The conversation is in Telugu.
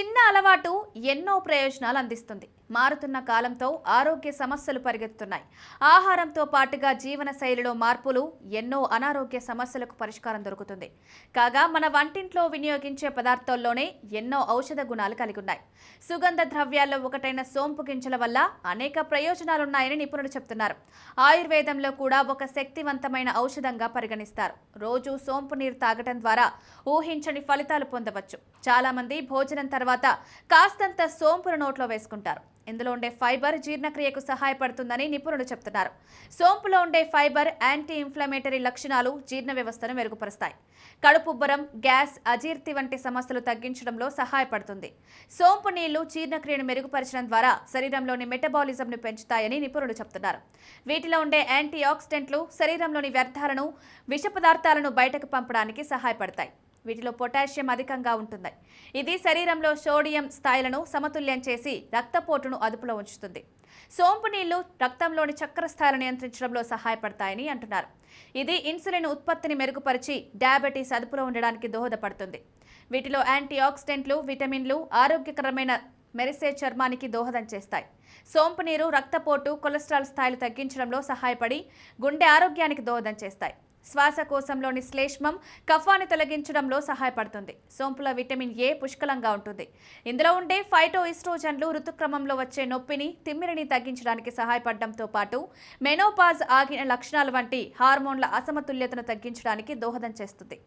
చిన్న అలవాటు ఎన్నో ప్రయోజనాలు అందిస్తుంది. మారుతున్న కాలంతో ఆరోగ్య సమస్యలు పరిగెత్తుతున్నాయి. ఆహారంతో పాటుగా జీవన శైలిలో మార్పులు ఎన్నో అనారోగ్య సమస్యలకు పరిష్కారం దొరుకుతుంది. కాగా మన వంటింట్లో వినియోగించే పదార్థాల్లోనే ఎన్నో ఔషధ గుణాలు కలిగి ఉన్నాయి. సుగంధ ద్రవ్యాల్లో ఒకటైన సోంపు గింజల వల్ల అనేక ప్రయోజనాలున్నాయని నిపుణులు చెప్తున్నారు. ఆయుర్వేదంలో కూడా ఒక శక్తివంతమైన ఔషధంగా పరిగణిస్తారు. రోజు సోంపు నీరు తాగటం ద్వారా ఊహించని ఫలితాలు పొందవచ్చు. చాలా మంది భోజనం తర్వాత కాస్తంత సోంపును నోట్లో వేసుకుంటారు. ఇందులో ఉండే ఫైబర్ జీర్ణక్రియకు సహాయపడుతుందని నిపుణులు చెప్తున్నారు. సోంపులో ఉండే ఫైబర్ యాంటీ ఇన్ఫ్లమేటరీ లక్షణాలు జీర్ణ వ్యవస్థను మెరుగుపరుస్తాయి. కడుపుబ్బరం, గ్యాస్, అజీర్తి వంటి సమస్యలు తగ్గించడంలో సహాయపడుతుంది. సోంపు నీళ్లు జీర్ణక్రియను మెరుగుపరచడం ద్వారా శరీరంలోని మెటబాలిజంను పెంచుతాయని నిపుణులు చెప్తున్నారు. వీటిలో ఉండే యాంటీ ఆక్సిడెంట్లు శరీరంలోని వ్యర్థాలను, విష పదార్థాలను బయటకు పంపడానికి సహాయపడతాయి. వీటిలో పొటాషియం అధికంగా ఉంటుంది. ఇది శరీరంలో సోడియం స్థాయిలను సమతుల్యం చేసి రక్తపోటును అదుపులో ఉంచుతుంది. సోంపు నీళ్లు రక్తంలోని చక్కెర స్థాయిలను నియంత్రించడంలో సహాయపడతాయని అంటున్నారు. ఇది ఇన్సులిన్ ఉత్పత్తిని మెరుగుపరిచి డయాబెటీస్ అదుపులో ఉండడానికి దోహదపడుతుంది. వీటిలో యాంటీ ఆక్సిడెంట్లు, విటమిన్లు ఆరోగ్యకరమైన మెరిసే చర్మానికి దోహదం చేస్తాయి. సోంపు నీరు రక్తపోటు, కొలెస్ట్రాల్ స్థాయిలు తగ్గించడంలో సహాయపడి గుండె ఆరోగ్యానికి దోహదం చేస్తాయి. శ్వాసకోశంలోని శ్లేష్మం, కఫాన్ని తొలగించడంలో సహాయపడుతుంది. సోంపులో విటమిన్ ఏ పుష్కలంగా ఉంటుంది. ఇందులో ఉండే ఫైటో ఈస్ట్రోజన్లు ఋతుక్రమంలో వచ్చే నొప్పిని, తిమ్మిరిని తగ్గించడానికి సహాయపడడంతో పాటు మెనోపాజ్ ఆగిన లక్షణాలు వంటి హార్మోన్ల అసమతుల్యతను తగ్గించడానికి దోహదం చేస్తుంది.